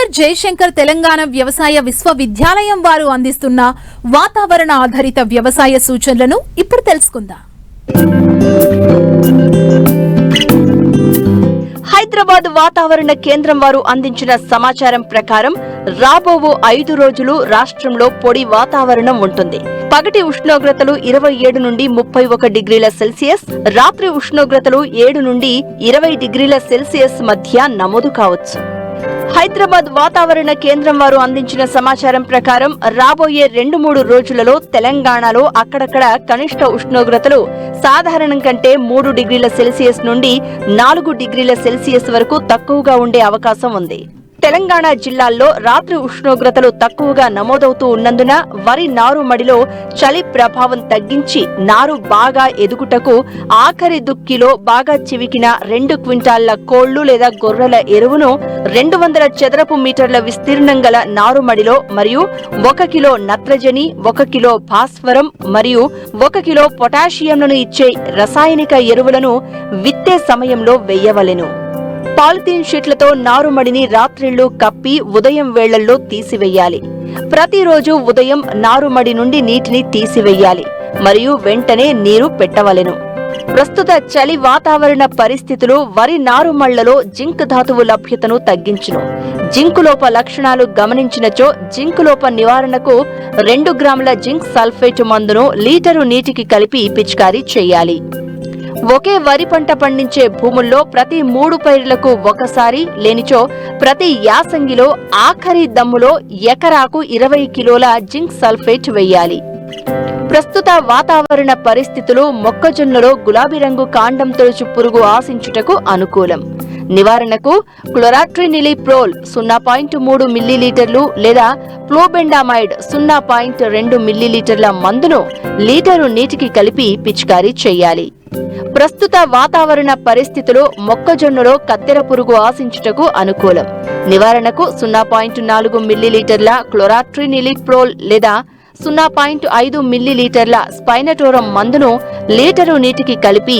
Doctor Jayashankar Telangana వ్యవసాయ విశ్వవిద్యాలయం వారు అందిస్తున్న వాతావరణ ఆధారిత వ్యవసాయ సూచనలను ఇప్పుడు తెలుసుకుందాం. హైదరాబాద్ వాతావరణ కేంద్రం వారు అందించిన సమాచారం ప్రకారం రాబోవు 5 రోజులు రాష్ట్రంలో పొడి వాతావరణం ఉంటుంది. పగటి ఉష్ణోగ్రతలు 27 నుండి 31 డిగ్రీల సెల్సియస్, రాత్రి ఉష్ణోగ్రతలు 7 నుండి 20 డిగ్రీల సెల్సియస్ మధ్య నమోదు కావచ్చు. హైదరాబాద్ వాతావరణ కేంద్రం వారు అందించిన సమాచారం ప్రకారం రాబోయే 2-3 రోజులలో తెలంగాణలో అక్కడక్కడ కనిష్ట ఉష్ణోగ్రతలు సాధారణం కంటే 3 డిగ్రీల సెల్సియస్ నుండి 4 డిగ్రీల సెల్సియస్ వరకు తక్కువగా ఉండే అవకాశం ఉంది. తెలంగాణ జిల్లాల్లో రాత్రి ఉష్ణోగ్రతలు తక్కువగా నమోదవుతూ ఉన్నందున వరి నారు మడిలో చలి ప్రభావం తగ్గించి నారు బాగా ఎదుగుటకు ఆఖరి దుక్కిలో బాగా చివికిన 2 క్వింటాళ్ల కోళ్లు లేదా గొర్రెల ఎరువును 200 చదరపు మీటర్ల విస్తీర్ణం గల నారుమడిలో మరియు 1 కిలో నత్రజని, 1 కిలో భాస్వరం మరియు 1 కిలో పొటాషియంలను ఇచ్చే రసాయనిక ఎరువులను విత్తే సమయంలో వెయ్యవలెను. పాలిథీన్ షీట్లతో నారుమడిని రాత్రిళ్లు కప్పి ఉదయం వేళల్లో తీసివేయాలి. ప్రతిరోజు ఉదయం నారుమడి నుండి నీటిని తీసివేయాలి మరియు వెంటనే నీరు పెట్టవలెను. ప్రస్తుత చలి వాతావరణ పరిస్థితులు వరి నారుమళ్లలో జింక్ ధాతువు లభ్యతను తగ్గించును. జింకులోప లక్షణాలు గమనించినచో జింకులోప నివారణకు 2 గ్రాముల జింక్ సల్ఫేట్ మందును లీటరు నీటికి కలిపి పిచికారీ చేయాలి. ఒకే వరి పంట పండించే భూముల్లో ప్రతి 3 పైర్లకు ఒకసారి లేనిచో ప్రతి యాసంగిలో ఆఖరి దమ్ములో ఎకరాకు 20 కిలోల జింక్ సల్ఫేట్ వెయ్యాలి. ప్రస్తుత వాతావరణ పరిస్థితులు మొక్కజొన్నలో గులాబీ రంగు కాండం తొలుచు పురుగు ఆశించుటకు అనుకూలం. నివారణకు క్లోరాట్రినిలిప్రోల్ 0.3 మిల్లీలీటర్లు లేదా ఫ్లోబెండామైడ్ 0.2 మిల్లీలీటర్ల మందును లీటరు నీటికి కలిపి పిచికారీ చేయాలి. ప్రస్తుత వాతావరణ పరిస్థితులు మొక్కజొన్నలో కత్తెర పురుగు ఆశించుటకు అనుకూలం. నివారణకు 0.4 మిల్లీలీటర్ల క్లోరాట్రినిలిప్రోల్ లేదా 0.5 మిల్లీలీటర్ల స్పైనటోరం మందును లీటరు నీటికి కలిపి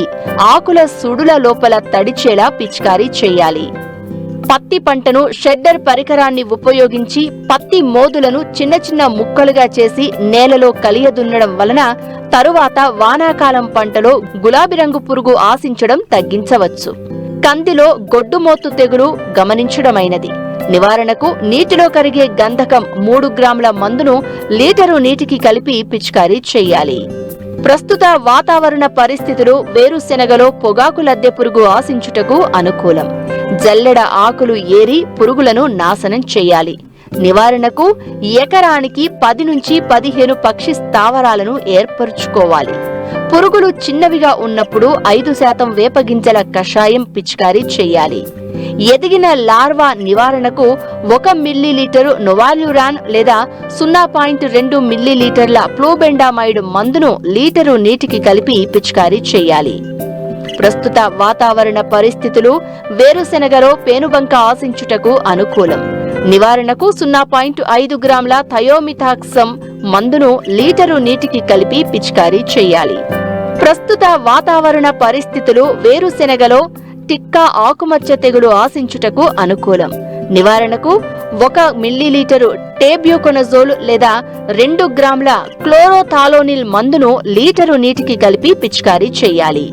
ఆకుల సుడుల లోపల తడిచేలా పిచికారీ చేయాలి. పత్తి పంటను షెడ్డర్ పరికరాన్ని ఉపయోగించి పత్తి మోదులను చిన్న చిన్న ముక్కలుగా చేసి నేలలో కలియదున్నడం వలన తరువాత వానాకాలం పంటలో గులాబీ రంగు పురుగు ఆశించడం తగ్గించవచ్చు. కందిలో గొడ్డుమోత్తు తెగులు గమనించడమైనది. నివారణకు నీటిలో కరిగే గంధకం 3 గ్రాముల మందును లీటరు నీటికి కలిపి పిచికారీ చేయాలి. ప్రస్తుత వాతావరణ పరిస్థితులు వేరుశెనగలో పొగాకు లద్దె పురుగు ఆశించుటకు అనుకూలం. జల్లెడ ఆకులు ఏరి పురుగులను నాశనం చేయాలి. నివారణకు ఎకరానికి 10 నుంచి 15 పక్షి స్థావరాలను ఏర్పరుచుకోవాలి. పురుగులు చిన్నవిగా ఉన్నప్పుడు 5% వేపగింజల కషాయం పిచికారీ చేయాలి. ఎదిగిన లార్వా నివారణకు 1 మిల్లీలీటరు నొవాల్యూరాన్ లేదా 0.2 మిల్లీలీటర్ల ఫ్లోబెండామైడ్ మందును లీటరు నీటికి కలిపి పిచికారీ చేయాలి. ప్రస్తుత వాతావరణ పరిస్థితులు వేరుశెనగలో పేనుబంక ఆశించుటకు అనుకూలం. నివారణకు 0.5 గ్రాముల థయోమిథాక్సమ్ మందును లీటరు నీటికి కలిపి పిచికారీ చేయాలి. ప్రస్తుత వాతావరణ పరిస్థితులు వేరుశెనగలో టిక్కా ఆకుమచ్చ తెగులు ఆశించుటకు అనుకూలం. నివారణకు 1 మిల్లీలీటరు టేబ్యూకొనజోల్ లేదా 2 గ్రాముల క్లోరోథాలోనిల్ మందును లీటరు నీటికి కలిపి పిచికారీ చేయాలి.